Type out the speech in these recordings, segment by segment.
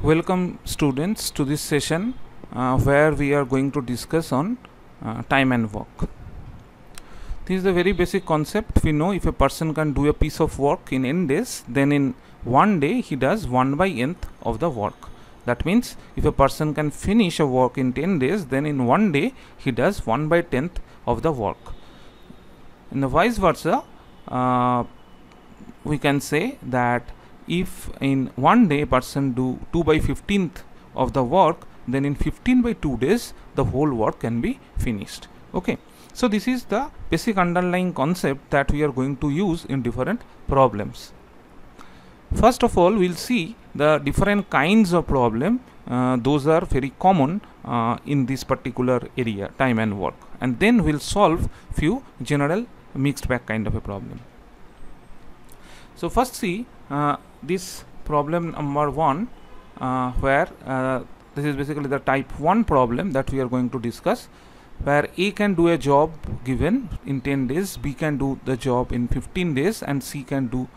Welcome students to this session where we are going to discuss on time and work. This is a very basic concept. We know if a person can do a piece of work in n days, then in one day he does 1 by nth of the work. That means if a person can finish a work in 10 days, then in one day he does 1 by 10th of the work. In the vice versa, we can say that if in one day a person do 2 by 15th of the work, then in 15 by 2 days the whole work can be finished. Okay, so this is the basic underlying concept that we are going to use in different problems. First of all, we'll see the different kinds of problem. Those are very common in this particular area, time and work, and then we'll solve few general mixed bag kind of a problem. So first see this problem number 1 where this is basically the type 1 problem that we are going to discuss, where A can do a job given in 10 days, B can do the job in 15 days and C can do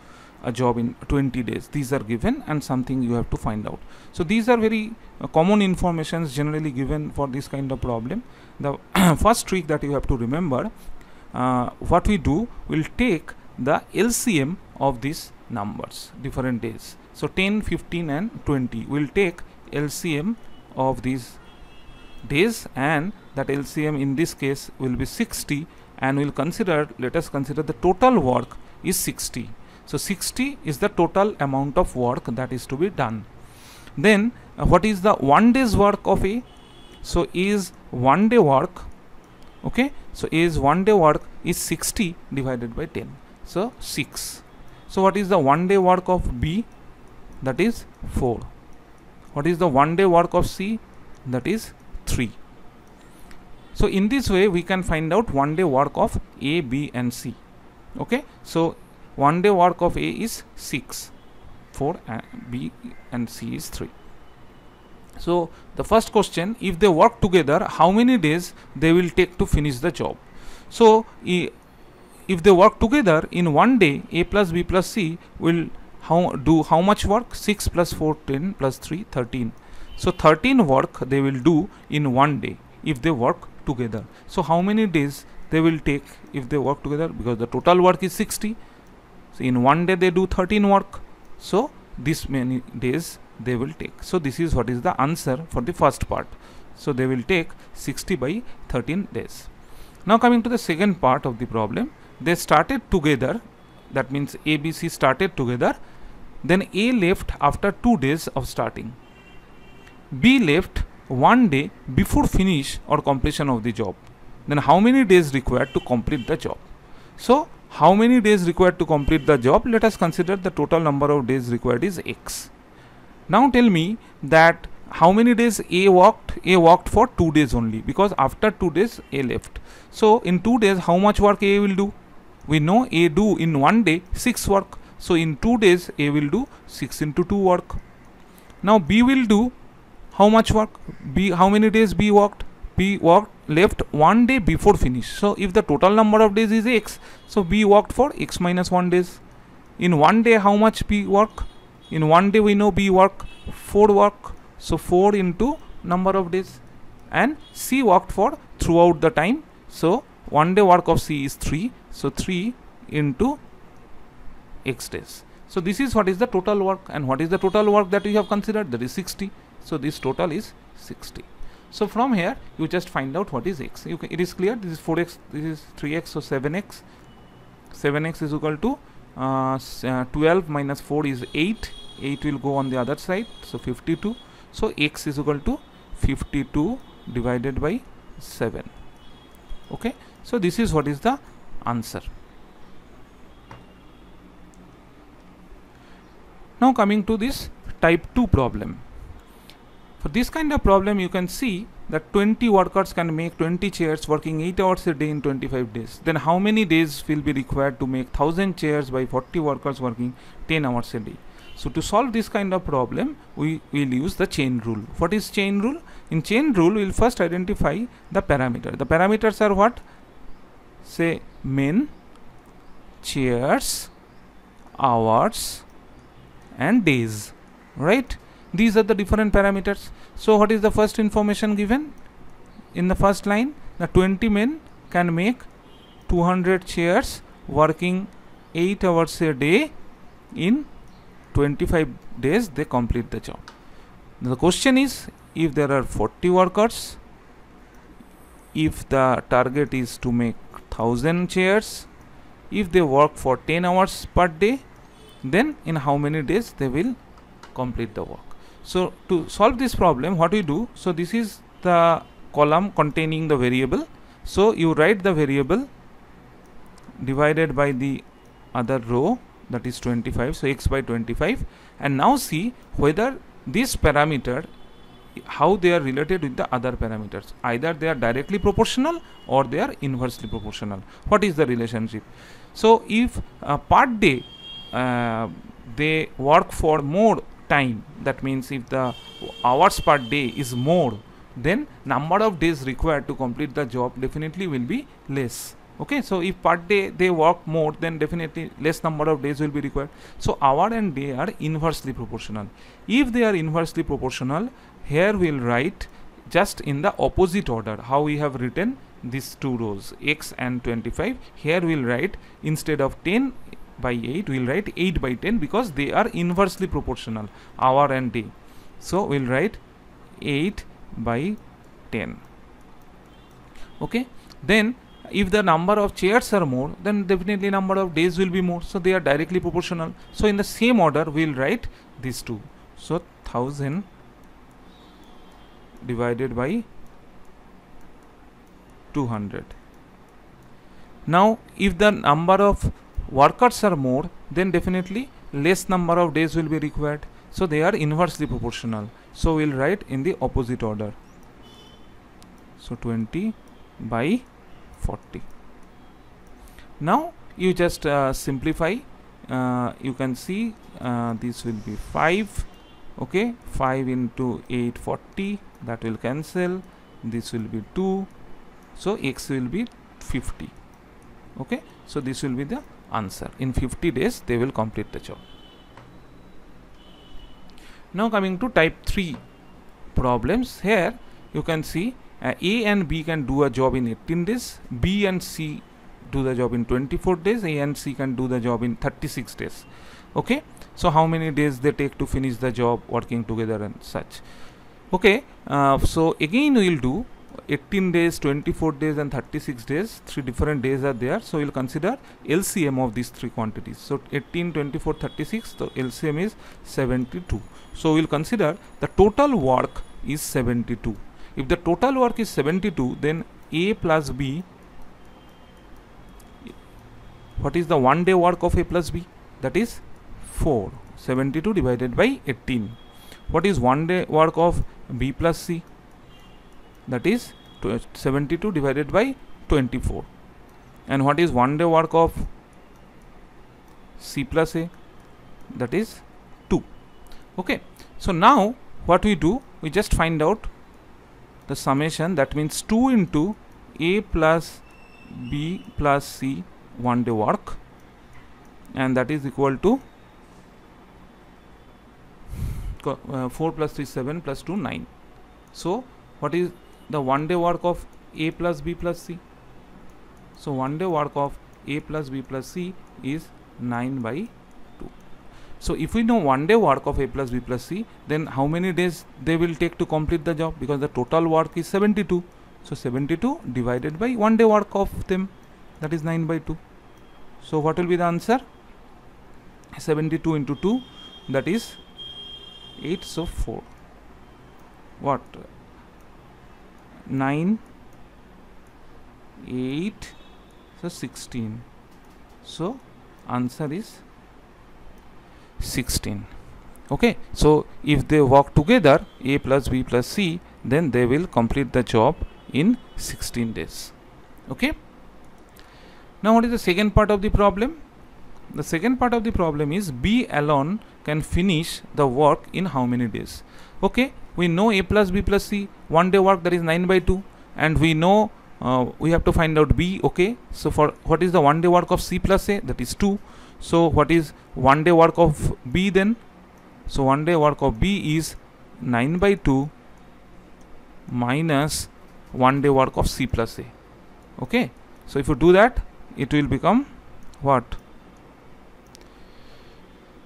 a job in 20 days. These are given and something you have to find out. So these are very common informations generally given for this kind of problem. The first trick that you have to remember, what we do, we'll take the LCM of these numbers, different days. So 10, 15 and 20, we'll take LCM of these days, and that LCM in this case will be 60, and we'll consider, let us consider the total work is 60. So 60 is the total amount of work that is to be done. Then what is the 1 day's work of A? So is 1 day work, okay, so is 1 day work is 60 divided by 10, so 6. So what is the 1 day work of B? That is 4. What is the 1 day work of C? That is 3. So in this way we can find out 1 day work of A, B and C. Okay, so 1 day work of A is 6, 4 and B and C is 3. So the first question, if they work together, how many days they will take to finish the job? So if they work together in one day, A plus B plus C will do how much work? 6 plus 4, 10 plus 3, 13. So 13 work they will do in one day if they work together. So how many days they will take if they work together? Because the total work is 60. So in one day they do 13 work. So this many days they will take. So this is what is the answer for the first part. So they will take 60 by 13 days. Now coming to the second part of the problem, they started together, that means A, B, C started together, then A left after 2 days of starting. B left 1 day before finish or completion of the job. Then how many days required to complete the job? So how many days required to complete the job? Let us consider the total number of days required is X. Now tell me that how many days A worked? A worked for 2 days only, because after 2 days A left. So in 2 days how much work A will do? We know A do in 1 day 6 work. So in 2 days A will do 6 into 2 work. Now B will do how much work? B, how many days B worked? B worked left 1 day before finish. So if the total number of days is X, so B worked for X minus 1 days. In 1 day how much B work? In 1 day we know B work 4 work. So 4 into number of days, and C worked for throughout the time. So 1 day work of C is 3. So 3 into X days. So this is what is the total work, and what is the total work that we have considered? That is 60. So this total is 60. So from here you just find out what is X. It is clear. This is 4X, this is 3X, so 7X. 7X is equal to 12 minus 4 is 8. 8 will go on the other side, so 52. So X is equal to 52 divided by 7. Okay, so this is what is the answer. Now coming to this type 2 problem. For this kind of problem you can see that 20 workers can make 20 chairs working 8 hours a day in 25 days. Then how many days will be required to make 1000 chairs by 40 workers working 10 hours a day? So to solve this kind of problem, we will use the chain rule. What is chain rule? In chain rule, we will first identify the parameter. The parameters are what? Say men, chairs, hours and days, right? These are the different parameters. So what is the first information given? In the first line, the 20 men can make 200 chairs working 8 hours a day. In 25 days they complete the job. Now the question is, if there are 40 workers, if the target is to make 1000 chairs, if they work for 10 hours per day, then in how many days they will complete the work. So to solve this problem, what we do, so this is the column containing the variable. So you write the variable divided by the other row, that is 25, so x by 25, and now see whether this parameter, how they are related with the other parameters. Either they are directly proportional or they are inversely proportional. What is the relationship? So if per day they work for more time, that means if the hours per day is more, then number of days required to complete the job definitely will be less. Okay, so if per day they work more, then definitely less number of days will be required. So hour and day are inversely proportional. If they are inversely proportional, here we'll write just in the opposite order how we have written these two rows, x and 25. Here we'll write, instead of 10 by 8, we'll write 8 by 10, because they are inversely proportional, hour and day. So we'll write 8 by 10. Okay, then if the number of chairs are more, then definitely number of days will be more, so they are directly proportional. So in the same order we'll write these two. So 1000 divided by 200. Now if the number of workers are more, then definitely less number of days will be required, so they are inversely proportional. So we'll write in the opposite order. So 20 by 40. Now you just simplify. You can see this will be 5. Okay, 5 into 8, 40, that will cancel. This will be 2, so x will be 50. Okay, so this will be the answer. In 50 days they will complete the job. Now coming to type 3 problems. Here you can see A and B can do a job in 18 days, B and C do the job in 24 days, A and C can do the job in 36 days. Okay, so how many days they take to finish the job working together and such. Okay, so again we will do 18 days, 24 days and 36 days. 3 different days are there, so we will consider LCM of these 3 quantities. So 18, 24, 36, so LCM is 72. So we will consider the total work is 72. If the total work is 72, then A plus B, what is the 1 day work of A plus B? That is 4. 72 divided by 18. What is 1 day work of B plus C? That is 72 divided by 24. And what is 1 day work of C plus A? That is 2. Okay, so now what we do, we just find out the summation. That means 2 into A plus B plus C 1 day work, and that is equal to 4 plus 3 7 plus 2 9. So what is the 1 day work of A plus B plus C? So 1 day work of A plus B plus C is 9 by 2. So if we know 1 day work of A plus B plus C, then how many days they will take to complete the job, because the total work is 72. So 72 divided by 1 day work of them, that is 9 by 2. So what will be the answer? 72 into 2, that is 8. So 4. What? 9, 8, so 16. So answer is 16. Okay, so if they work together, A plus B plus C, then they will complete the job in 16 days. Okay. Now what is the second part of the problem? The second part of the problem is B alone can finish the work in how many days? Okay, we know A plus B plus C 1 day work, that is 9 by 2, and we know we have to find out B. Okay, so for what is the 1 day work of C plus A? That is 2. So what is 1 day work of B then? So 1 day work of B is 9 by 2 minus 1 day work of C plus A. Okay, so if you do that, it will become what?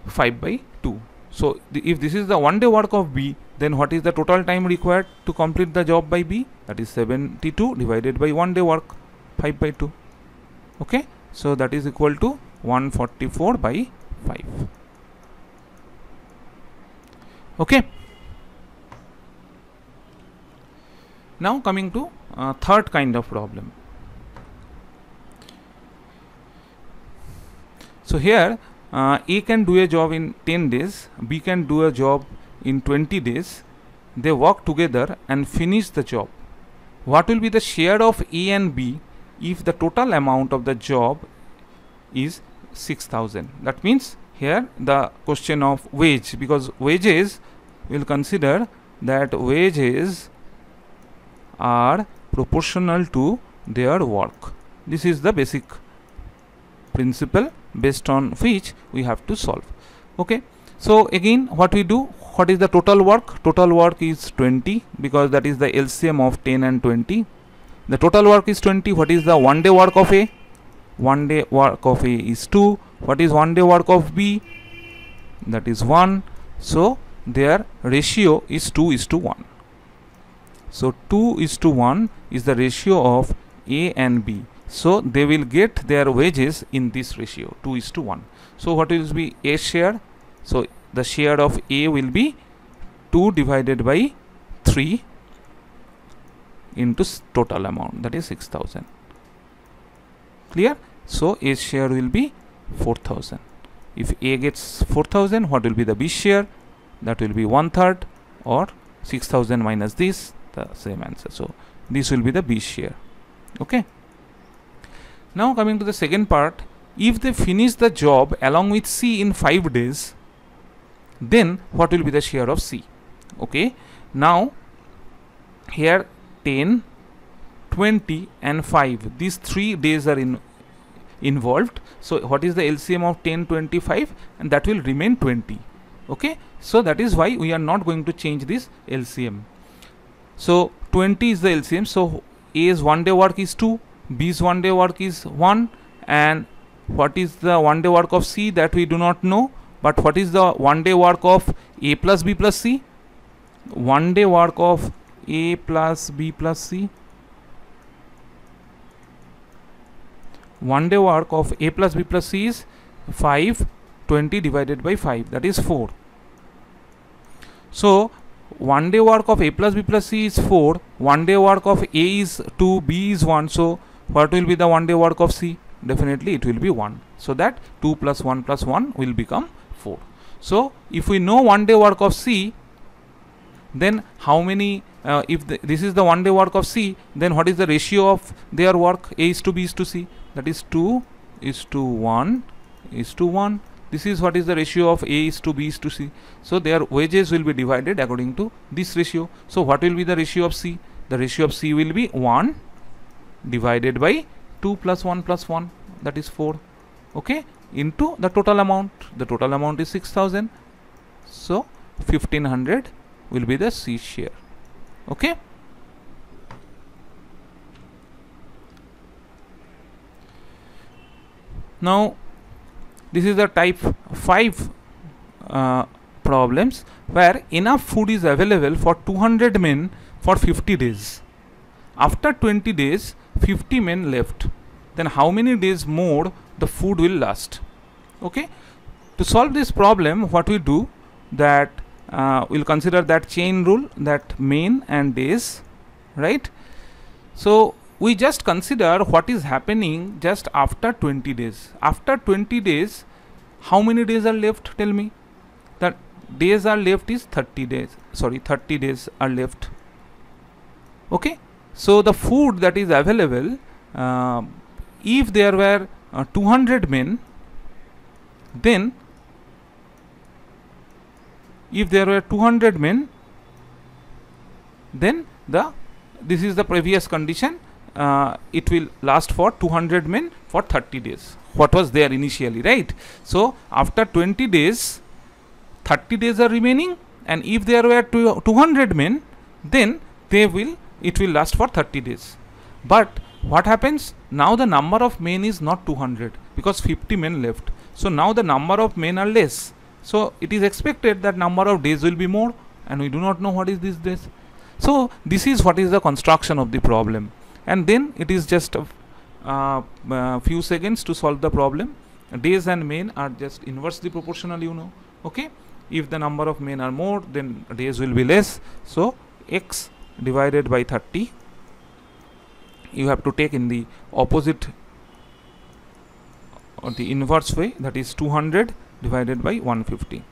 5 by 2. So if this is the 1 day work of B, then what is the total time required to complete the job by B? That is 72 divided by 1 day work, 5 by 2. Okay, so that is equal to 144 by 5. Okay. Now coming to third kind of problem. So here A can do a job in 10 days, B can do a job in 20 days. They work together and finish the job. What will be the share of A and B if the total amount of the job is 6,000? That means here the question of wage, because wages will consider that wages are proportional to their work. This is the basic principle based on which we have to solve. Okay, so again what we do, what is the total work? Total work is 20, because that is the LCM of 10 and 20. The total work is 20. What is the 1 day work of A? 1 day work of A is 2. What is 1 day work of B? That is 1. So their ratio is 2:1. So 2:1 is the ratio of A and B. So they will get their wages in this ratio, 2:1. So what will be A share? So the share of A will be 2 divided by 3 into total amount, that is 6,000. Clear? So A share will be 4,000. If A gets 4,000, what will be the B share? That will be 1/3, or 6,000 minus this, the same answer. So this will be the B share. Okay. Now coming to the second part, if they finish the job along with C in 5 days, then what will be the share of C? Okay, now here 10, 20 and 5, these 3 days are involved. So what is the LCM of 10, 25? And that will remain 20. Okay, so that is why we are not going to change this LCM. So 20 is the LCM. So A's 1 day work is 2, B's 1 day work is 1, and what is the 1 day work of C? That we do not know. But what is the 1 day work of A plus B plus C? 1 day work of A plus B plus C. 1 day work of A plus B plus C is 5, 20 divided by 5, that is 4. So 1 day work of A plus B plus C is 4, 1 day work of A is 2, B is 1. So what will be the 1 day work of C? Definitely it will be 1. So that 2 plus 1 plus 1 will become 4. So if we know 1 day work of C, then how many, if this is the 1 day work of C, then what is the ratio of their work? A is to B is to C, that is 2:1:1. This is what is the ratio of A is to B is to C. So their wages will be divided according to this ratio. So what will be the ratio of C? The ratio of C will be 1 divided by 2 plus 1 plus 1, that is 4. Okay, into the total amount. The total amount is 6,000. So 1,500 will be the C share. Okay. Now this is the type 5 problems where enough food is available for 200 men for 50 days. After 20 days, 50 men left. Then how many days more the food will last? Okay. To solve this problem, what we do, that we'll consider that chain rule, that men and days, right? So we just consider what is happening just after 20 days. After 20 days, how many days are left? Tell me. The days are left is 30 days. Sorry, 30 days are left. Okay. So the food that is available, if there were 200 men, then if there were 200 men, then this is the previous condition. It will last for 200 men for 30 days. What was there initially, right? So after 20 days, 30 days are remaining, and if there were 200 men, then it will last for 30 days. But what happens now? The number of men is not 200 because 50 men left. So now the number of men are less. So it is expected that number of days will be more, and we do not know what is this days. So this is what is the construction of the problem, and then it is just a few seconds to solve the problem. Days and men are just inversely proportional, you know. Okay, if the number of men are more, then days will be less. So x divided by 30, you have to take in the opposite or the inverse way, that is 200 divided by 150.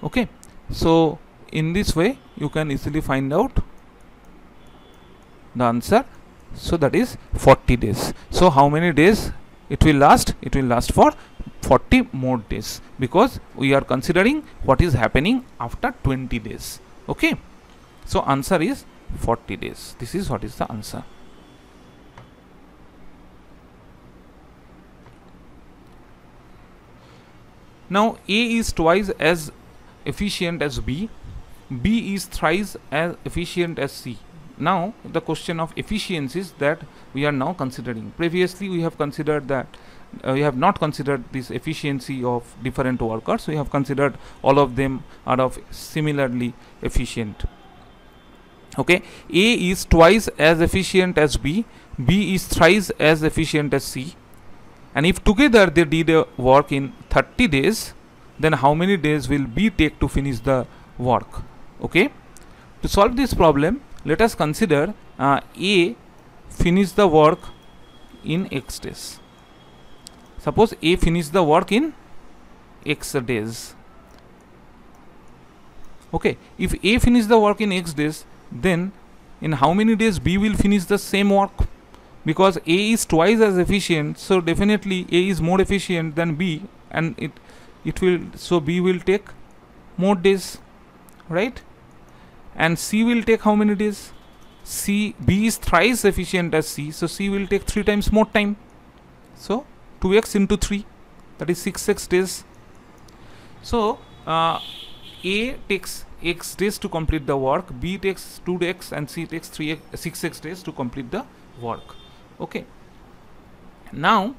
Okay, so in this way you can easily find out the answer. So that is 40 days. So how many days it will last? It will last for 40 more days, because we are considering what is happening after 20 days. Okay, so answer is 40 days. This is what is the answer. Now A is twice as efficient as B. B is thrice as efficient as C. Now the question of efficiencies that we are now considering. Previously we have considered that we have not considered this efficiency of different workers. We have considered all of them are of similarly efficient. Okay, A is twice as efficient as B. B is thrice as efficient as C. And if together they did a work in 30 days, then how many days will B take to finish the work? Okay, to solve this problem, let us consider A finish the work in X days. Suppose A finish the work in X days. Okay, if A finish the work in X days, then in how many days B will finish the same work? Because A is twice as efficient, so definitely A is more efficient than B, and it will, so B will take more days, right? And C will take how many days? B is thrice efficient as C, so C will take 3 times more time. So 2x into 3, that is 6x days. So A takes x days to complete the work, B takes 2x, and C takes 6x days to complete the work. Okay, now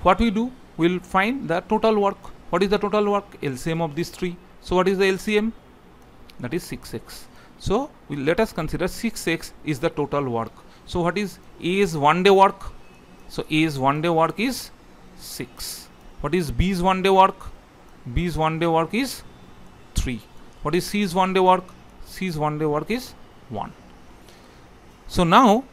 what we do, we'll find the total work. What is the total work? LCM of these 3. So what is the LCM? That is 6x. So let us consider 6x is the total work. So what is A's 1 day work? So A's 1 day work is 6. What is B's 1 day work? B's 1 day work is 3. What is C's 1 day work? C's 1 day work is 1. So now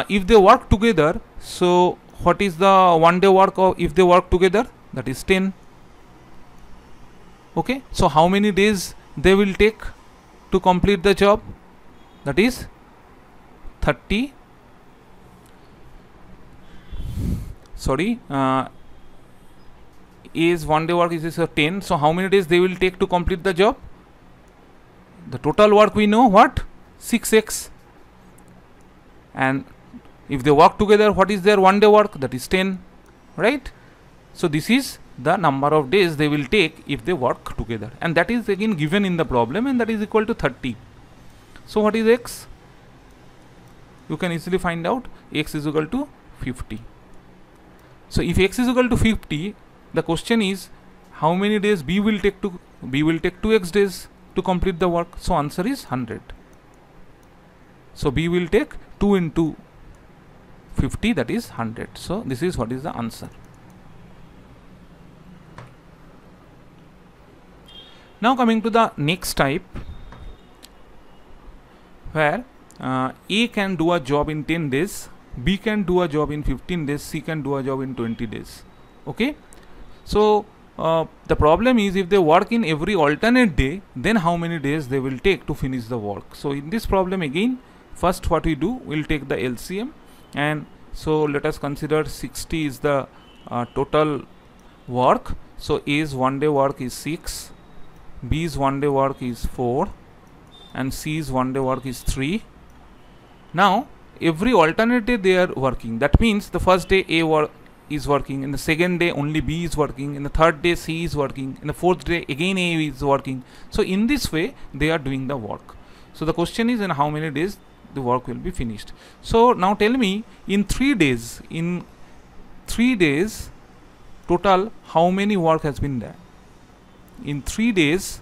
if they work together, so what is the 1 day work of if they work together? That is 10. Okay, so how many days they will take to complete the job? That is 30. Sorry, A's 1 day work is 10. So how many days they will take to complete the job? The total work we know what? 6x. And if they work together, what is their 1 day work? That is 10, right? So this is the number of days they will take if they work together, and that is again given in the problem, and that is equal to 30. So what is x? You can easily find out. X is equal to 50. So if x is equal to 50, the question is how many days B will take 2x days to complete the work. So answer is 100. So B will take 2 into 50, that is 100. So this is what is the answer. Now coming to the next type, where A can do a job in 10 days, B can do a job in 15 days, C can do a job in 20 days. Okay, so the problem is if they work in every alternate day, then how many days they will take to finish the work. So in this problem again, first what we do, we'll take the LCM, and so let us consider 60 is the total work. So A's 1 day work is 6, B's 1 day work is 4, and C's 1 day work is 3. Now every alternate day they are working. That means the first day is working, in the second day only B is working, in the third day C is working, in the fourth day again A is working. So in this way they are doing the work. So the question is, in how many days the work will be finished. So now tell me, in 3 days, total how many work has been done? In 3 days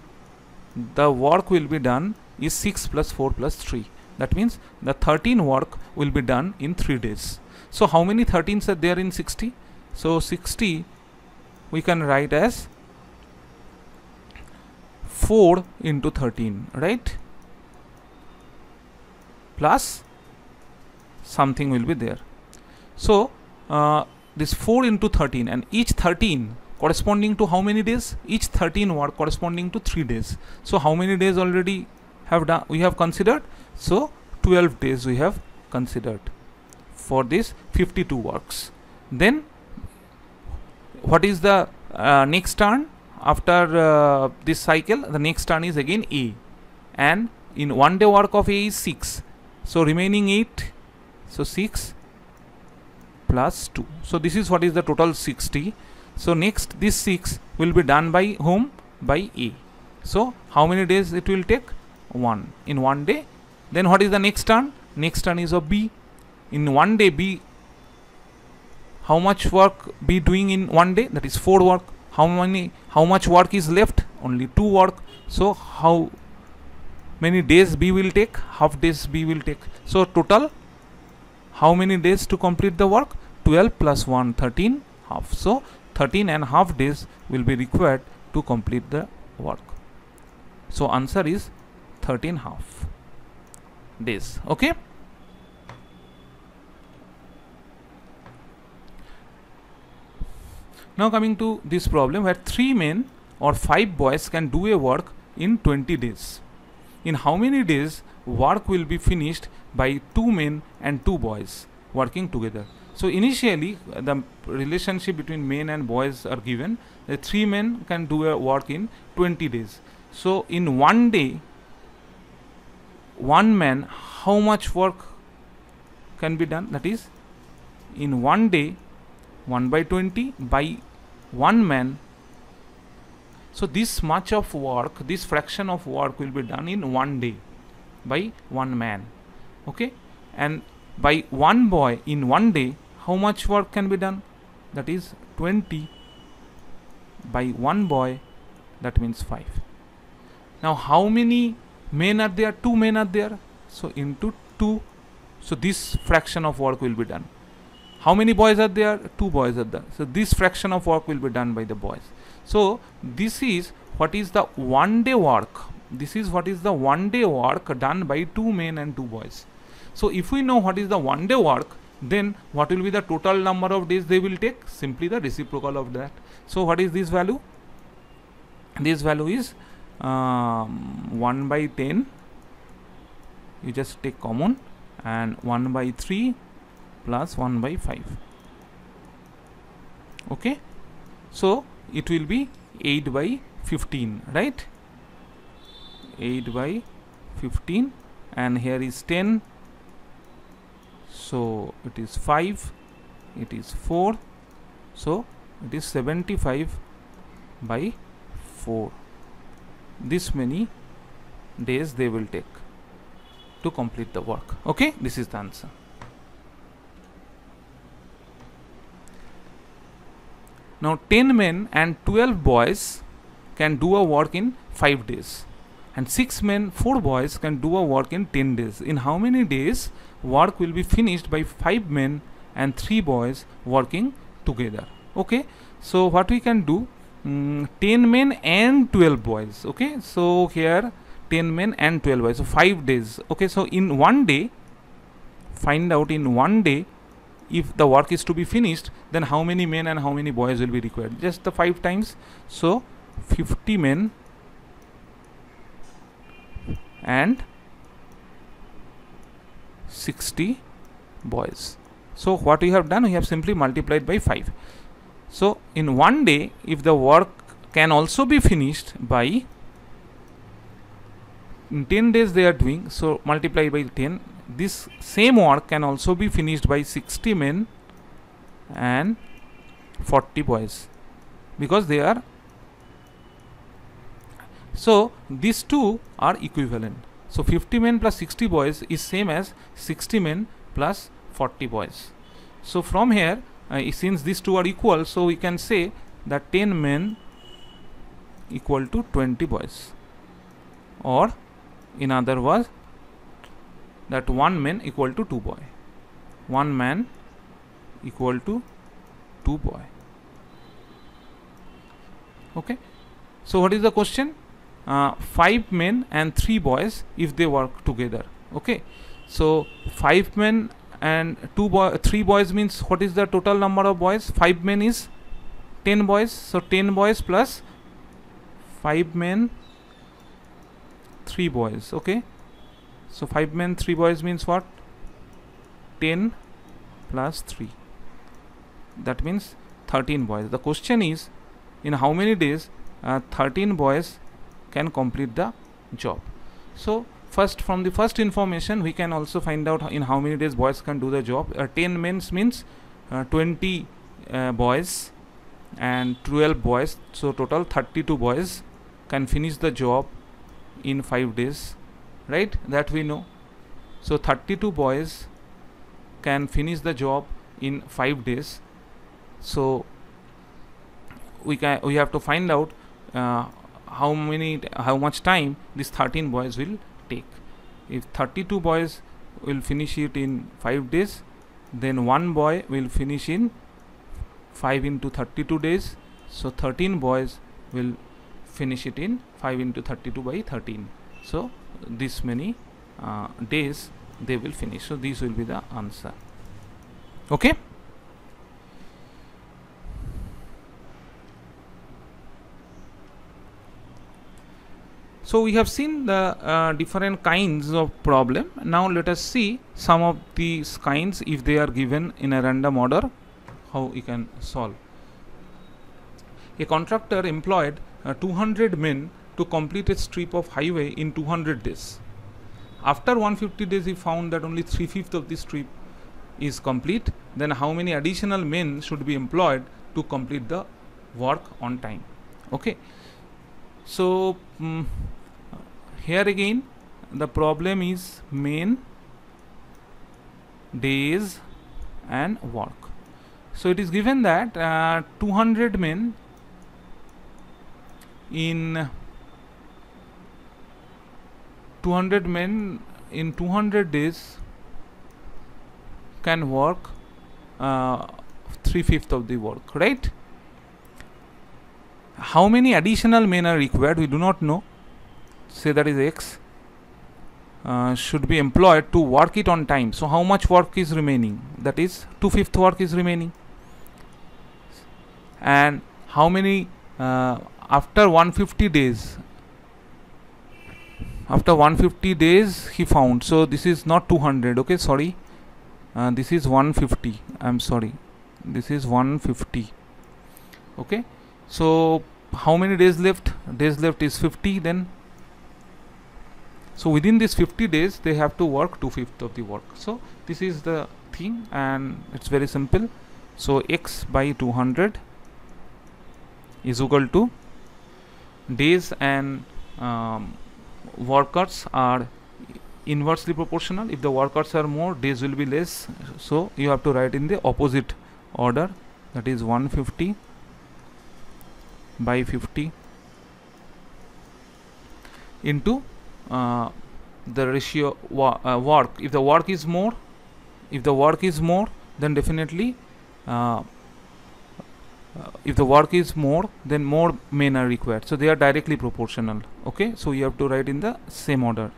the work will be done is 6 plus 4 plus 3. That means the 13 work will be done in 3 days. So how many 13s are there in 60? So 60 we can write as 4 into 13, right? Plus something will be there. So this 4 into 13, and each 13 corresponding to how many days? Each 13 work corresponding to 3 days. So how many days already we have considered? So 12 days we have considered for this 52 works. Then what is the next turn after this cycle? The next turn is again A, and in 1 day work of A is 6, so remaining 8, so 6 plus 2. So this is what is the total 60. So next this 6 will be done by whom? By A. So how many days it will take? 1 in 1 day. Then what is the next turn? Next turn is of B. In 1 day B, how much work B doing in 1 day? That is 4 work. How much work is left? Only 2 work. So how many days B will take? Half days B will take. So total how many days to complete the work? 12 plus 1, 13 half. So 13 and half days will be required to complete the work. So answer is 13 half days. Okay. Now coming to this problem where 3 men or 5 boys can do a work in 20 days. In how many days work will be finished by 2 men and 2 boys working together? So initially the relationship between men and boys are given. The 3 men can do a work in 20 days. So in 1 day, 1 man, how much work can be done? That is, in 1 day, 1 by 20 by 1 man. So this much of work, this fraction of work will be done in 1 day by 1 man. Okay, and by 1 boy in 1 day, how much work can be done? That is 20 by 1 boy, that means 5. Now how many men are there? 2 men are there, so into 2, so this fraction of work will be done. How many boys are there? 2 boys are there, so this fraction of work will be done by the boys. So this is what is the 1 day work. This is what is the 1 day work done by 2 men and 2 boys. So if we know what is the 1 day work, then what will be the total number of days they will take? Simply the reciprocal of that. So what is this value? This value is 1 by 10. You just take common, and 1 by 3 plus 1 by 5. Okay, so it will be 8 by 15, right? 8 by 15, and here is 10. So it is 5, it is 4, so it is 75 by 4. This many days they will take to complete the work. Okay, this is the answer. Now 10 men and 12 boys can do a work in 5 days, and 6 men, 4 boys can do a work in 10 days. In how many days work will be finished by 5 men and 3 boys working together? Okay, so what we can do, 10 men and 12 boys. Okay, so here 10 men and 12 boys, so 5 days. Okay, so in 1 day, find out in 1 day if the work is to be finished, then how many men and how many boys will be required? Just the 5 times. So 50 men and 60 boys. So what we have done, we have simply multiplied by 5. So in 1 day, if the work can also be finished by, in 10 days they are doing, so multiply by 10. This same work can also be finished by 60 men and 40 boys, because they are, so these two are equivalent. So 50 men plus 60 boys is same as 60 men plus 40 boys. So from here, since these two are equal, so we can say that 10 men equal to 20 boys, or in other words, that 1 man equal to 2 boy. 1 man equal to 2 boy. Okay. So what is the question? 5 men and 3 boys if they work together. Okay. So 5 men and 3 boys means what is the total number of boys? 5 men is 10 boys. So 10 boys plus 5 men 3 boys. Okay. So 5 men 3 boys means what? 10 plus 3. That means 13 boys. The question is, in how many days 13 boys can complete the job? So first, from the first information, we can also find out in how many days boys can do the job. 10 men means 20 boys and 12 boys. So total 32 boys can finish the job in 5 days, right? That we know. So 32 boys can finish the job in 5 days. So we have to find out how much time these 13 boys will take. If 32 boys will finish it in 5 days, then 1 boy will finish in 5 into 32 days. So 13 boys will finish it in 5 into 32 by 13. So this many days they will finish. So this will be the answer. Okay. So we have seen the different kinds of problem. Now let us see some of these kinds if they are given in a random order, how we can solve. A contractor employed 200 men to complete a strip of highway in 200 days. After 150 days he found that only 3/5 of the strip is complete. Then how many additional men should be employed to complete the work on time? Okay. So here again the problem is men, days and work. So it is given that 200 men in 200 days can work 3/5 of the work, right? How many additional men are required? We do not know. Say that is X should be employed to work it on time. So how much work is remaining? That is 2/5 work is remaining. And how many after 150 days? After 150 days he found. So this is not 200. Okay, sorry. This is 150. I'm sorry. This is 150. Okay. So how many days left? Days left is 50 then. So within this 50 days they have to work 2/5 of the work. So this is the thing, and it's very simple. So X by 200 is equal to days and workers are inversely proportional. If the workers are more, days will be less. So you have to write in the opposite order. That is 150 by 50 into the ratio work. If the work is more, then definitely if the work is more, then more men are required. So they are directly proportional. Okay, so you have to write in the same order.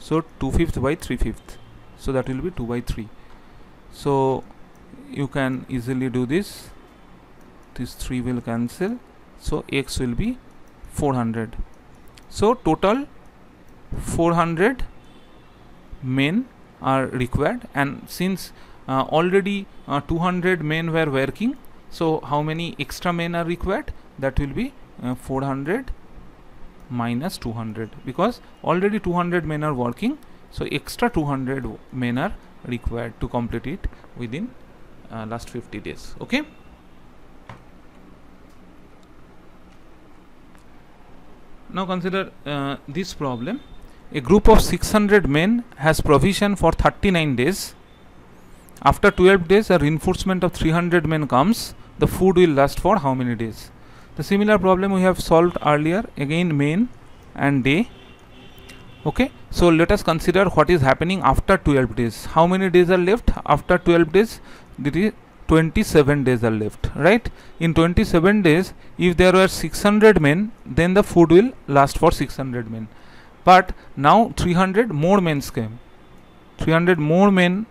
So 2/5 by 3/5. So that will be 2 by 3. So you can easily do this. This 3 will cancel. So X will be 400. So total 400 men are required, and since already 200 men were working, so how many extra men are required? That will be 400 minus 200, because already 200 men are working. So extra 200 men are required to complete it within last 50 days. Okay. Now consider this problem. A group of 600 men has provision for 39 days. After 12 days, a reinforcement of 300 men comes. The food will last for how many days? The similar problem we have solved earlier, again men and day. Okay, so let us consider what is happening after 12 days. How many days are left after 12 days? There is 27 days are left, right? In 27 days, if there were 600 men, then the food will last for 600 men. But now 300 more men came. 300 more men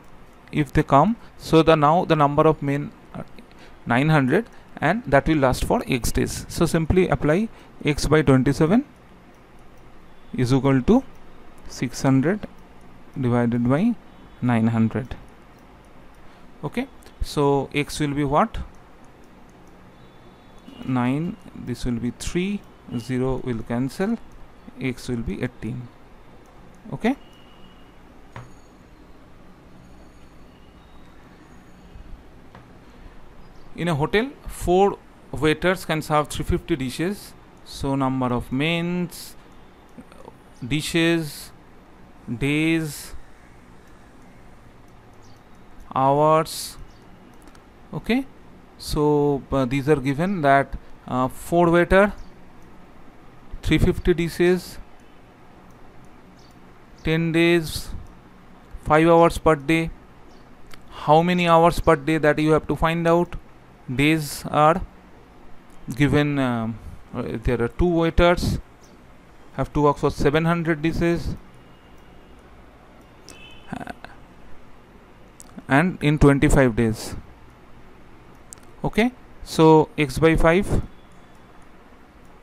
if they come, so now the number of men are 900, and that will last for x days. So simply apply x by 27 is equal to 600 divided by 900. Okay, so x will be what? 9, this will be 3, 0 will cancel, x will be 18. Okay, in a hotel, 4 waiters can serve 350 dishes. So number of mains, dishes, days, hours. Okay, so these are given that 4 waiter, 350 dishes, 10 days, 5 hours per day. How many hours per day, that you have to find out. Days are given, there are 2 waiters, have to work for 700 dishes, and in 25 days. Okay, so x by 5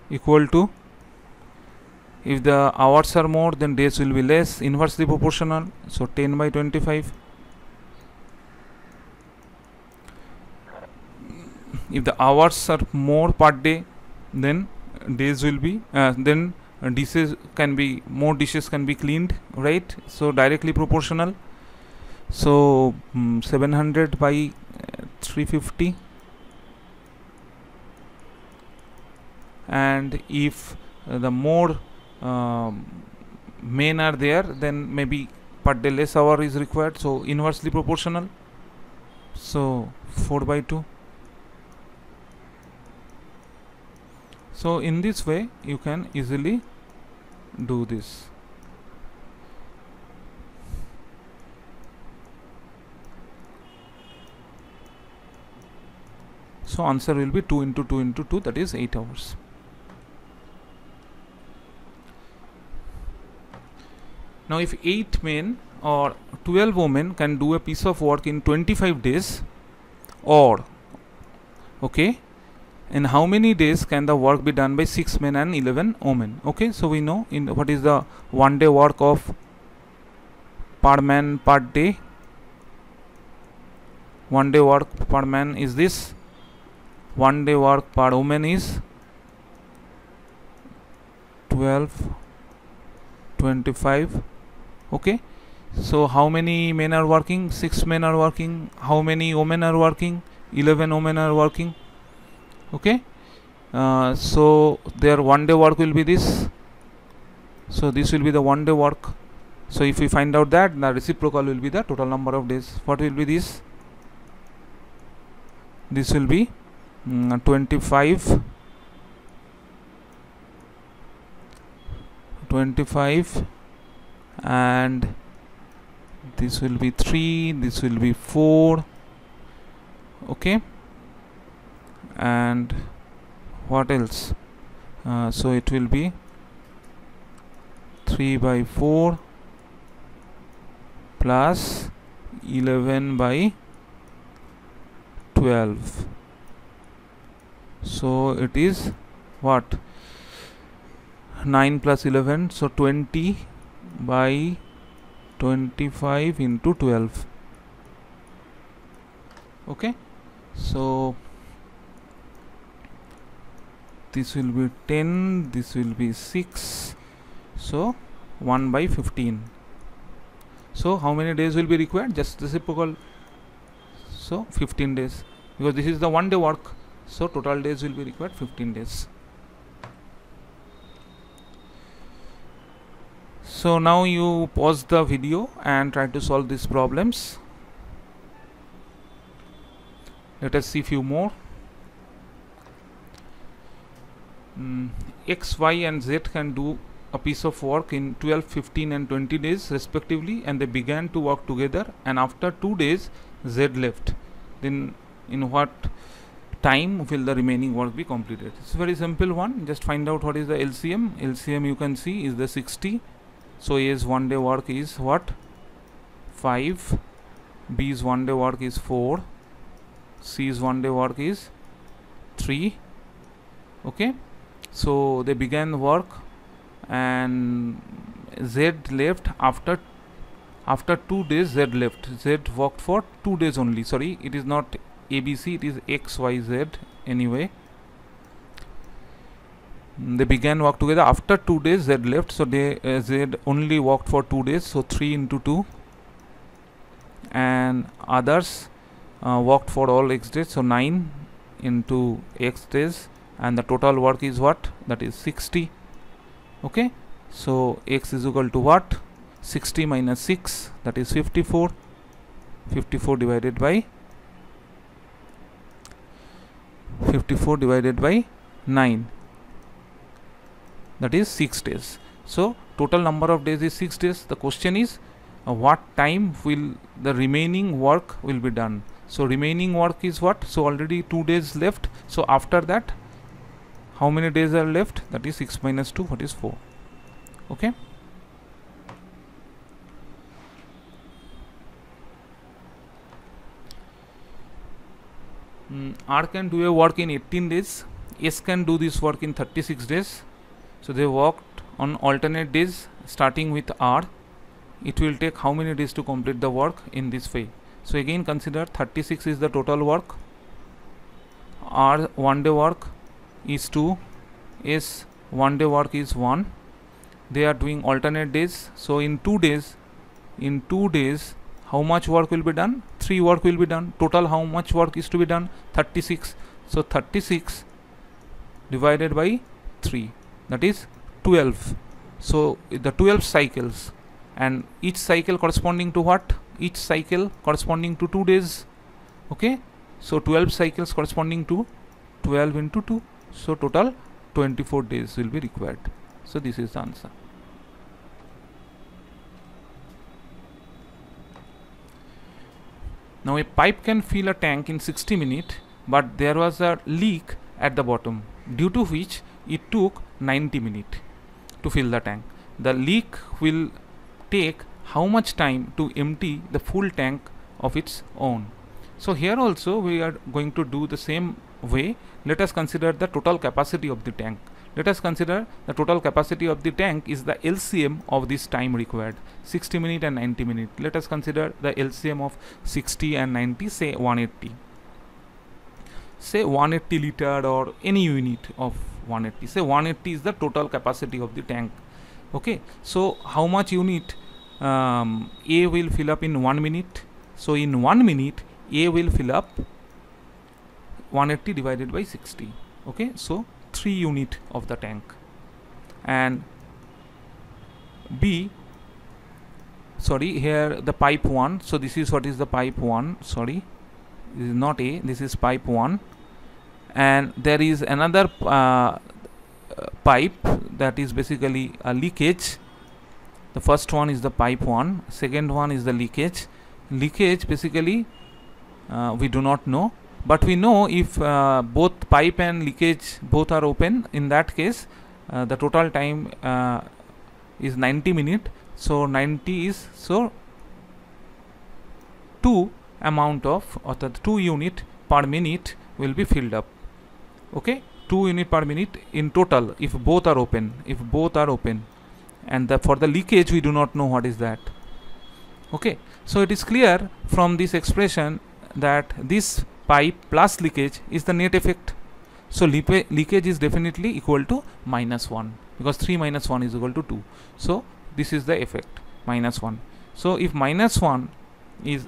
equal to, if the hours are more, then days will be less, inversely proportional. So 10 by 25. If the hours are more per day, then days will be then dishes can be, more dishes can be cleaned, right? So directly proportional. So 700 by 350, and if the more men are there, then maybe per day less hour is required, so inversely proportional. So 4 by 2. So in this way you can easily do this. So answer will be 2 into 2 into 2, that is 8 hours. Now if 8 men or 12 women can do a piece of work in 25 days, or okay, in how many days can the work be done by 6 men and 11 women? Okay, so we know in what is the 1 day work of per man per day. 1 day work per man is this. 1 day work per woman is 12, 25. Okay, so how many men are working? 6 men are working. How many women are working? 11 women are working. Okay, so their 1 day work will be this. So this will be the 1 day work. So if we find out that, the reciprocal will be the total number of days. What will be this? This will be 25, 25, and this will be 3, this will be 4. Okay, and what else? So it will be 3 by 4 plus 11 by 12. So it is what? 9 plus 11, so 20 by 25 into 12. Okay, so this will be 10, this will be 6, so 1 by 15. So how many days will be required? Just reciprocal, so 15 days, because this is the 1 day work, so total days will be required 15 days. So now you pause the video and try to solve these problems. Let us see few more. X, Y and Z can do a piece of work in 12, 15 and 20 days respectively, and they began to work together, and after 2 days Z left. Then in what time will the remaining work be completed? It's a very simple one. Just find out what is the LCM. LCM you can see is the 60. So A's 1 day work is what? 5. B's 1 day work is 4. C's 1 day work is 3. Okay, so they began work and Z left after 2 days. Z left. Z worked for 2 days only. Sorry, it is not ABC, it is X, Y, Z. Anyway, they began work together. After 2 days Z left, so they Z only worked for 2 days, so 3 into 2, and others worked for all X days, so 9 into X days, and the total work is what? That is 60. Okay, so X is equal to what? 60 minus 6, that is 54. 54 divided by 9, that is 6 days. So total number of days is 6 days. The question is what time will the remaining work will be done? So remaining work is what? So already 2 days left. So after that, how many days are left? That is 6 minus 2, what is 4. Okay. R can do a work in 18 days. S can do this work in 36 days. So they worked on alternate days starting with R. It will take how many days to complete the work in this way? So again consider 36 is the total work. R 1 day work is 2. S 1 day work is 1. They are doing alternate days. So in 2 days, how much work will be done? 3 work will be done. Total how much work is to be done? 36. So 36 divided by 3, that is 12. So the 12 cycles, and each cycle corresponding to what? Each cycle corresponding to 2 days. Okay, so 12 cycles corresponding to 12 into 2. So total 24 days will be required. So this is the answer. Now a pipe can fill a tank in 60 minutes, but there was a leak at the bottom, due to which it took 90 minutes to fill the tank. The leak will take how much time to empty the full tank of its own? So here also we are going to do the same way. Let us consider the total capacity of the tank. Let us consider the total capacity of the tank is the LCM of this time required, 60 minutes and 90 minutes. Let us consider the LCM of 60 and 90, say 180. Say 180 liter or any unit of 180. Say 180 is the total capacity of the tank. Okay, so how much unit A will fill up in 1 minute? So in 1 minute A will fill up 180 divided by 60. Okay, so 3 unit of the tank. And B, sorry, here the pipe 1. So this is what is the pipe 1. Sorry, this is not A, this is pipe 1. And there is another pipe that is basically a leakage. The first one is the pipe 1, second one is the leakage. Leakage basically we do not know, but we know if both pipe and leakage both are open, in that case the total time is 90 minutes. So 90 is, so 2 amount of, or the 2 unit per minute will be filled up. Okay, 2 unit per minute in total if both are open, and for the leakage we do not know what is that. Okay, so it is clear from this expression that this pipe plus leakage is the net effect. So leakage is definitely equal to -1, because 3 minus 1 is equal to 2. So this is the effect, -1. So if -1 is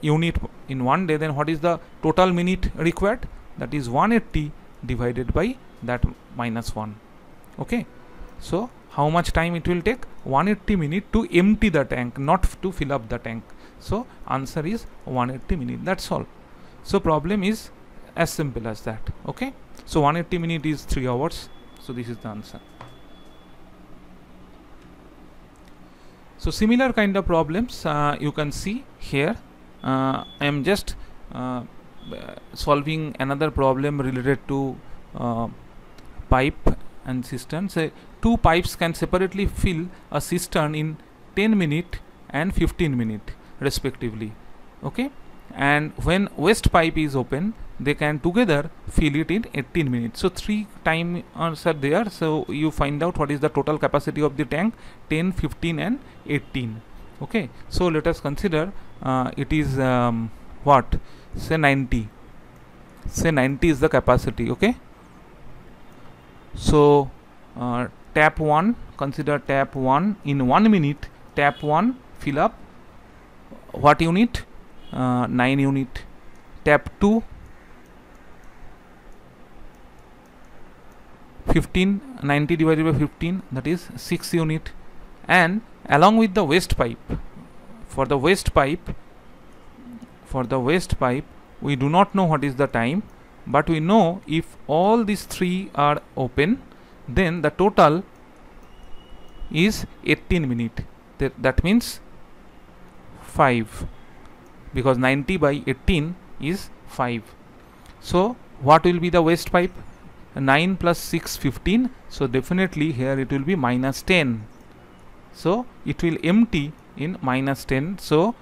unit in 1 day, then what is the total minute required? That is 180 divided by that -1. Okay, so how much time it will take? 180 minutes to empty the tank, not to fill up the tank. So answer is 180 minutes. That's all. So problem is as simple as that. Okay, so 180 minutes is 3 hours. So this is the answer. So similar kind of problems you can see here. I am just solving another problem related to pipe and cistern. Say 2 pipes can separately fill a cistern in 10 minutes and 15 minutes respectively. Okay, and when waste pipe is open, they can together fill it in 18 minutes. So 3 times are there. So you find out what is the total capacity of the tank: 10, 15 and 18. Okay, so let us consider it is what, say 90. Say 90 is the capacity. Okay, so tap 1, consider tap 1 in 1 minute. Tap 1 fill up what unit? 9 unit. Tap 2 15, 90 divided by 15, that is 6 unit. And along with the waste pipe, for the waste pipe we do not know what is the time, but we know if all these 3 are open, then the total is 18 minutes. That means 5, because 90 by 18 is 5. So what will be the waste pipe? 9 plus 6, 15. So definitely here it will be minus 10. So it will empty in minus 10. So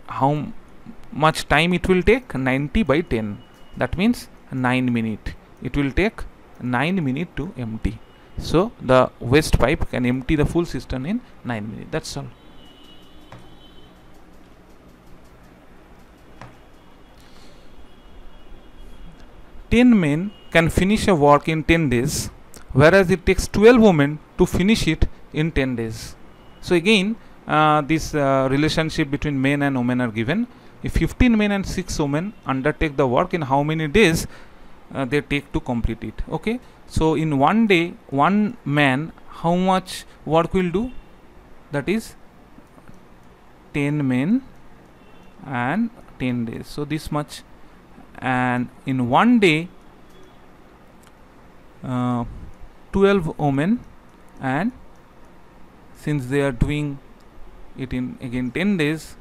how much time it will take? 90 by 10. That means 9 minutes. It will take 9 minutes to empty. So the waste pipe can empty the full cistern in 9 minutes. That's all. Ten men can finish a work in 10 days, whereas it takes 12 women to finish it in 10 days. So again, this relationship between men and women are given. If 15 men and 6 women undertake the work, in how many days they take to complete it? Okay, so in 1 day, 1 man how much work will do? That is 10 men and 10 days. So this much. And in 1 day 12 women, and since they are doing it in again 10 days,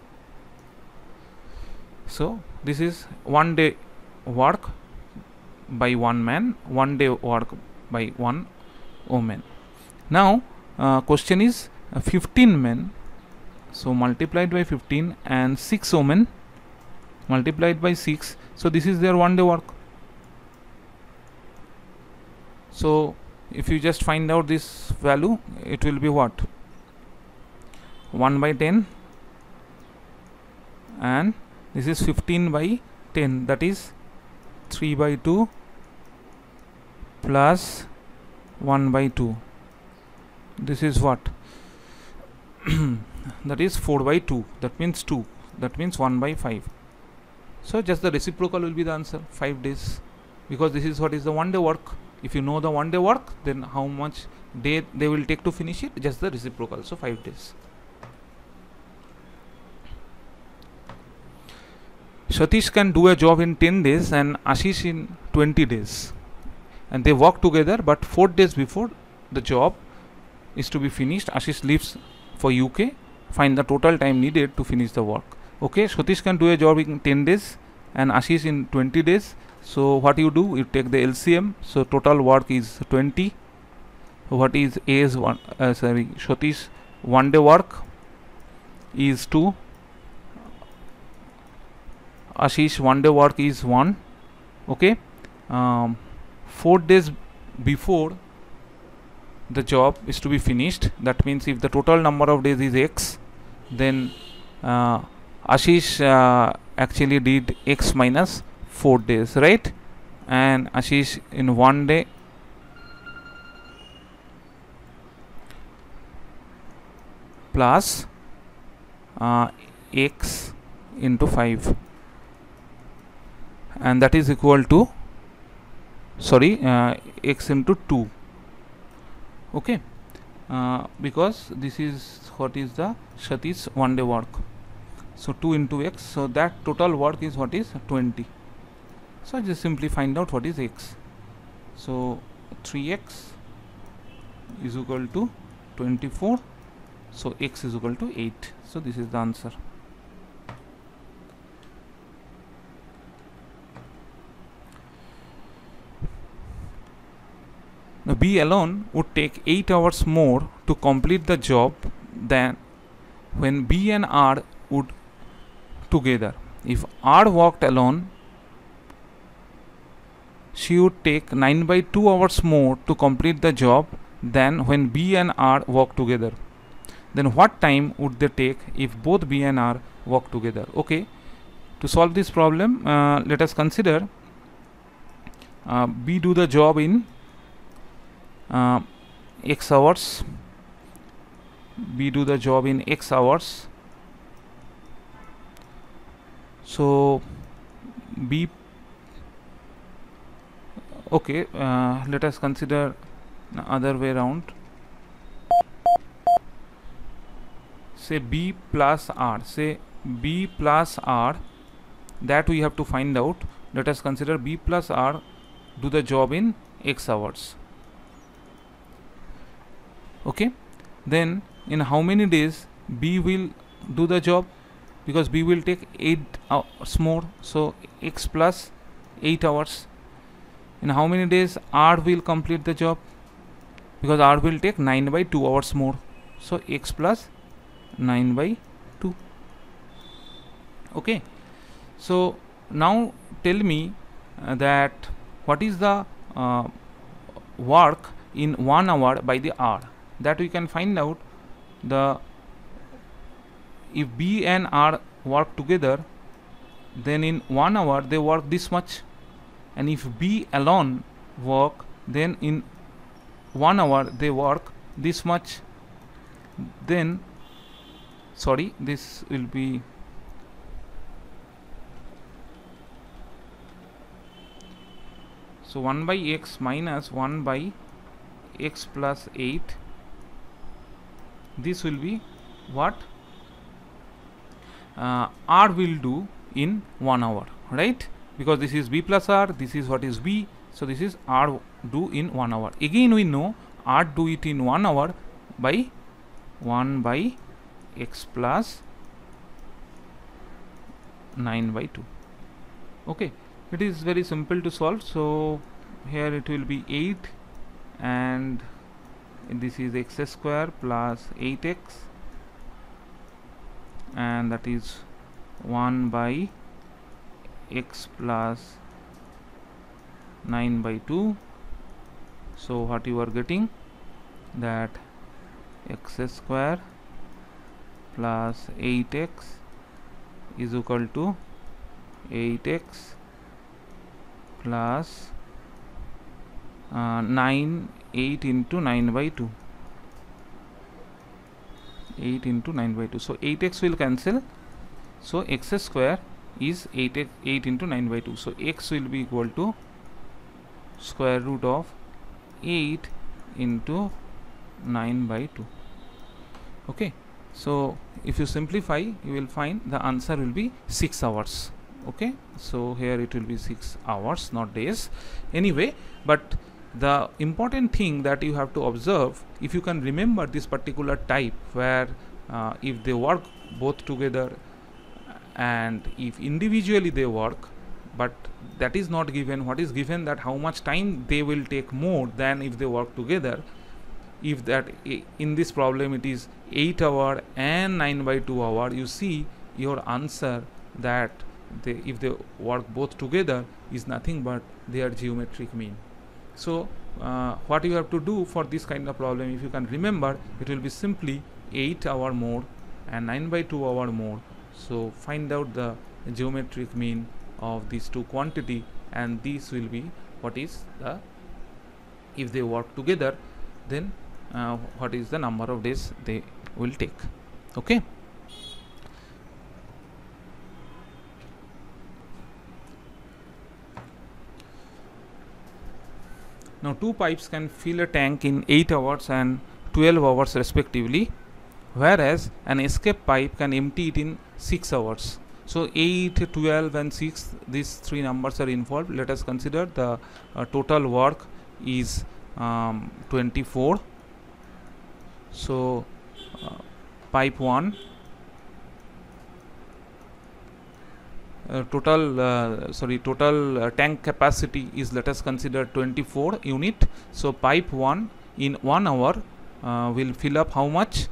so this is 1 day work by 1 man, 1 day work by 1 woman. Now question is 15 men, so multiplied by 15, and 6 women multiplied by 6. So this is their 1 day work. So if you just find out this value, it will be what? 1 by 10, and this is 15 by 10, that is 3 by 2 plus 1 by 2. This is what? That is 4 by 2, that means 2, that means 1 by 5. So just the reciprocal will be the answer, 5 days, because this is what is the 1 day work. If you know the 1 day work, then how much day they will take to finish it? Just the reciprocal, so 5 days. Satish can do a job in 10 days and Ashish in 20 days, and they work together, but 4 days before the job is to be finished, Ashish leaves for UK. Find the total time needed to finish the work. Okay, Satish can do a job in 10 days and Ashish in 20 days. So what you do, you take the LCM. So total work is 20. What is A is Satish 1 day work is 2. Ashish 1 day work is 1. Okay, 4 days before the job is to be finished. That means if the total number of days is X, then Ashish actually did X minus 4 days, right? And Ashish in 1 day plus X into 5, and that is equal to, sorry, X into 2. Okay, because this is what is the Satish one day work. So 2 into x, so that total work is what is 20. So I just simply find out what is x. So 3x is equal to 24, so x is equal to 8. So this is the answer. Now B alone would take 8 hours more to complete the job than when B and R would together. If R worked alone, she would take 9/2 hours more to complete the job than when B and R work together. Then what time would they take if both B and R work together? Okay, to solve this problem, let us consider B do the job in x hours. B do the job in x hours. So B, okay, let us consider the other way around. Say B plus R, say B plus R, that we have to find out. Let us consider B plus R do the job in x hours. Okay, then in how many days B will do the job, because B will take 8 hours more, so x plus 8 hours. In how many days R will complete the job, because R will take 9/2 hours more, so x plus 9/2. Okay, so now tell me that what is the work in 1 hour by the R. That we can find out. The if B and R work together, then in 1 hour they work this much, and if B alone work, then in 1 hour they work this much. Then sorry, this will be so 1 by x minus 1 by x plus 8. This will be what R will do in 1 hour, right? Because this is B plus R, this is what is B, so this is R do in 1 hour. Again we know R do it in 1 hour by 1 by x plus 9/2. Okay, it is very simple to solve. So here it will be 8, and this is x square plus 8x, and that is 1 by x plus 9/2. So what you are getting, that x square plus 8x is equal to 8x plus 8 into 9/2. 8 into 9/2. So 8x will cancel. So x square is 8 into 9/2. So x will be equal to square root of 8 into 9/2. Okay, so if you simplify, you will find the answer will be 6 hours. Okay, so here it will be 6 hours, not days. Anyway, but the important thing that you have to observe, if you can remember this particular type where if they work both together and if individually they work, but that is not given. What is given, that how much time they will take more than if they work together. If that in this problem it is 8 hour and 9/2 hour, you see your answer that if they work both together is nothing but their geometric mean. So what you have to do for this kind of problem, if you can remember, it will be simply 8 hour more and 9/2 hour more. So find out the geometric mean of these two quantity, and this will be what is the, if they work together, then what is the number of days they will take. Okay. Now 2 pipes can fill a tank in 8 hours and 12 hours respectively, whereas an escape pipe can empty it in 6 hours. So 8, 12 and 6, these 3 numbers are involved. Let us consider the total work is 24. So pipe 1, total tank capacity is, let us consider 24 unit. So pipe 1 in 1 hour will fill up how much?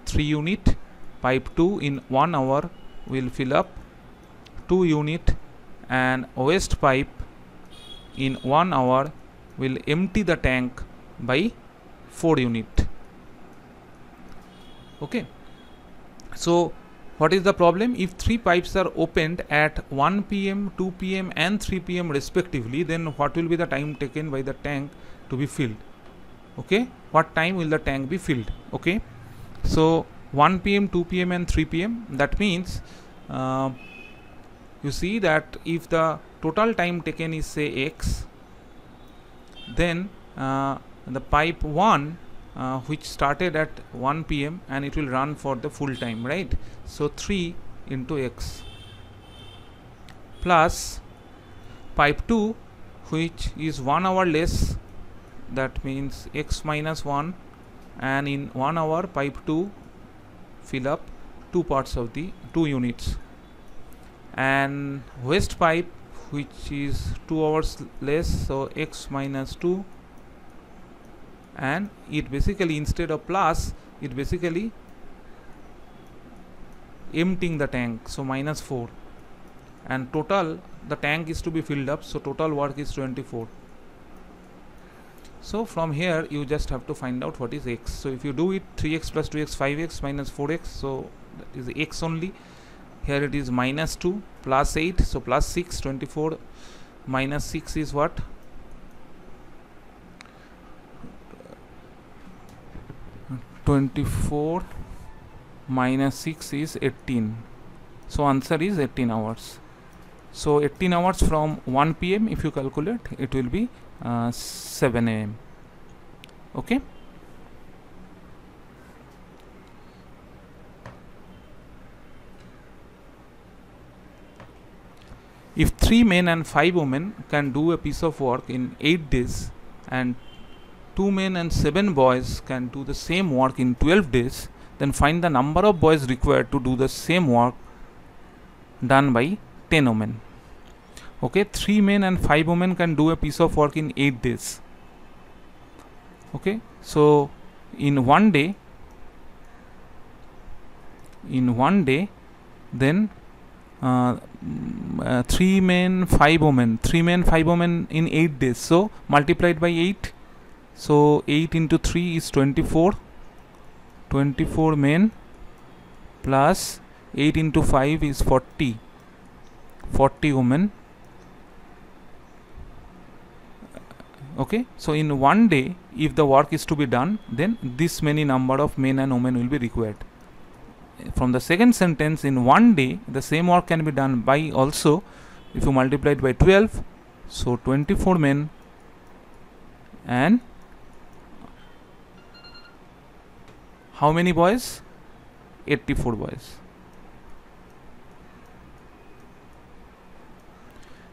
3 unit. Pipe 2 in 1 hour will fill up 2 unit, and waste pipe in 1 hour will empty the tank by 4 unit. Okay, so what is the problem? If 3 pipes are opened at 1 pm, 2 pm and 3 pm respectively, then what will be the time taken by the tank to be filled? Okay, what time will the tank be filled? Okay, so 1 pm, 2 pm and 3 pm, that means you see that if the total time taken is say x, then the pipe 1 which started at 1 pm and it will run for the full time, right? So 3 into x, plus pipe 2 which is 1 hour less, that means x minus 1, and in 1 hour pipe 2 fill up 2 parts of the 2 units, and waste pipe which is 2 hours less, so x minus 2, and it basically, instead of plus, it basically emptying the tank, so minus 4, and total the tank is to be filled up, so total work is 24. So from here you just have to find out what is x. So if you do it, 3x plus 2x, 5x minus 4x, so that is x only. Here it is minus 2 plus 8, so plus 6. 24 minus 6 is what? 24 minus 6 is 18. So answer is 18 hours. So 18 hours from 1 pm, if you calculate, it will be 7 am. Okay. If 3 men and 5 women can do a piece of work in 8 days, and 2 men and 7 boys can do the same work in 12 days, then find the number of boys required to do the same work done by 10 women. Okay, 3 men and 5 women can do a piece of work in 8 days. Okay, so in one day, then 3 men 5 women, 3 men 5 women in 8 days, so multiplied by 8, so 8 into 3 is 24 men plus 8 into 5 is 40 women. Okay, so in one day, if the work is to be done, then this many number of men and women will be required. From the second sentence, in one day the same work can be done by also, if you multiply it by 12, so 24 men and how many boys? 84 boys.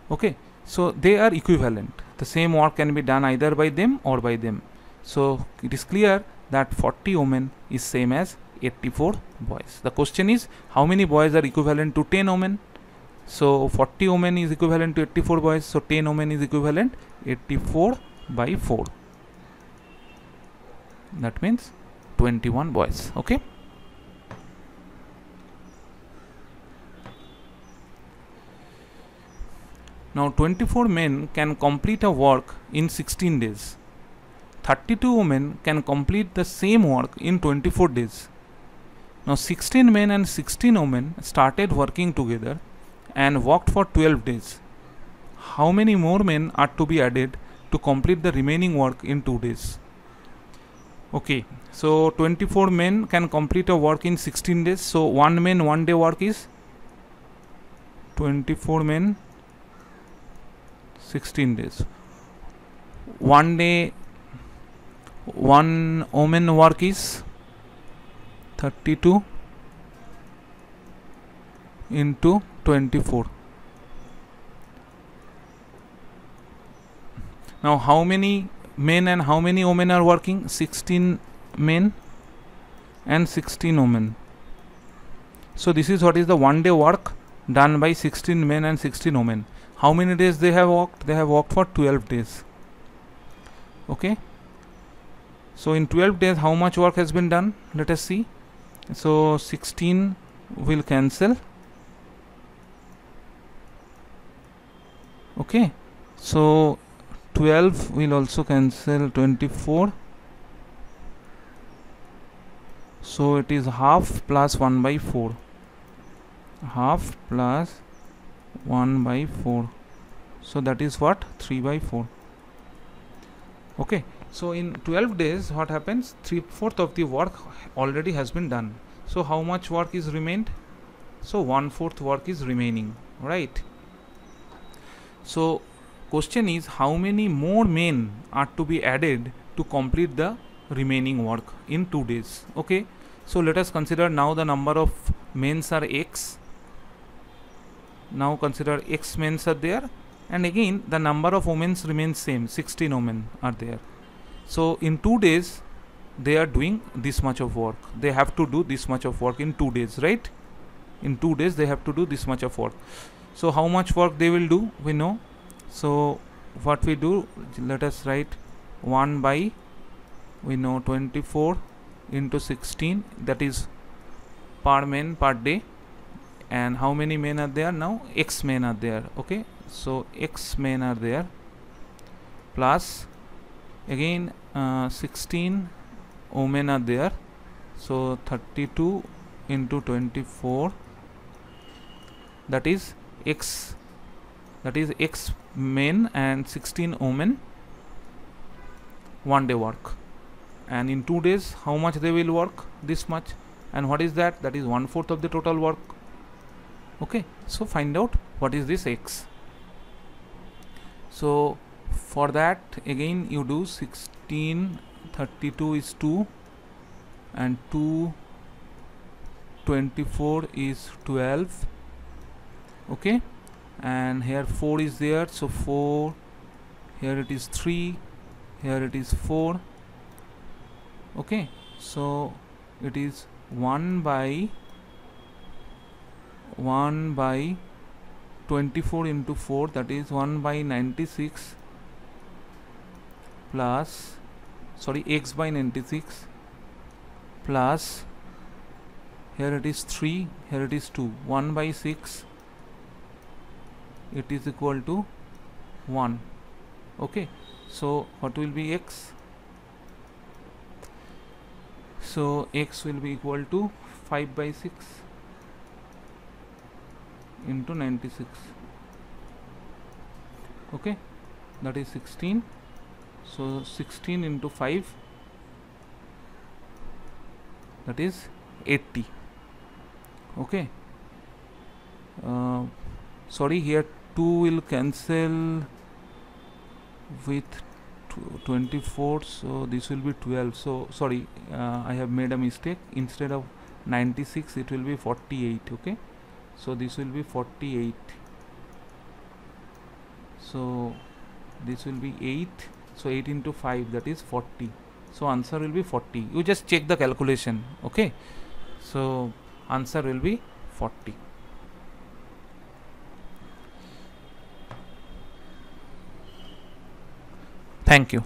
Okay, so they are equivalent. The same work can be done either by them or by them. So it is clear that 40 women is same as 84 boys. The question is, how many boys are equivalent to 10 women? So 40 women is equivalent to 84 boys, so 10 women is equivalent 84 by 4. That means 21 boys. Okay. Now 24 men can complete a work in 16 days. 32 women can complete the same work in 24 days. Now 16 men and 16 women started working together and worked for 12 days. How many more men are to be added to complete the remaining work in 2 days? Okay, so 24 men can complete a work in 16 days. So 1 man 1 day work is 24 men 16 days. one day one woman work is 32 into 24. Now how many men and how many women are working? 16 men and 16 women. So this is what is the one day work done by 16 men and 16 women. How many days they have worked? They have worked for 12 days. Okay. So in 12 days how much work has been done? Let us see. So 16 will cancel. Okay. So 12 will also cancel 24. So it is half plus 1 by 4. Half plus 1 by 4. So that is what? 3 by 4. Okay. So in 12 days what happens? 3/4 of the work already has been done. So how much work is remained? So 1/4 work is remaining, right? So question is, how many more men are to be added to complete the remaining work in 2 days? Okay. So let us consider now the number of men's are x. Now consider x men's are there, and again the number of women's remains same, 16 women are there. So in 2 days they are doing this much of work. They have to do this much of work in 2 days, right? In 2 days they have to do this much of work. So how much work they will do, we know. So what we do, let us write 1 by, we know, 24 into 16, that is per man per day. And how many men are there now? X men are there. Okay. So X men are there, plus again 16 women are there. So 32 into 24, that is X, that is X men and 16 women, one day work. And in 2 days how much they will work? This much. And what is that? That is 1/4 of the total work. Okay. So find out what is this X. So for that again you do 16, 32 is 2, and 2, 24 is 12. Okay. And here 4 is there, so 4, here it is 3, here it is 4. Okay. So it is 1 by 24 into 4, that is 1 by 96 plus, sorry, x by 96 plus, here it is 3, here it is 2, 1 by 6, it is equal to 1. Okay. So what will be x? So x will be equal to 5 by 6 into 96. Okay. That is 16. So 16 into 5, that is 80. Okay. Sorry, here 2 will cancel with 24, so this will be 12. So sorry, I have made a mistake. Instead of 96 it will be 48. Okay. So this will be 48. So this will be 8. So 8 into 5, that is 40. So answer will be 40. You just check the calculation. Okay. So answer will be 40. Thank you.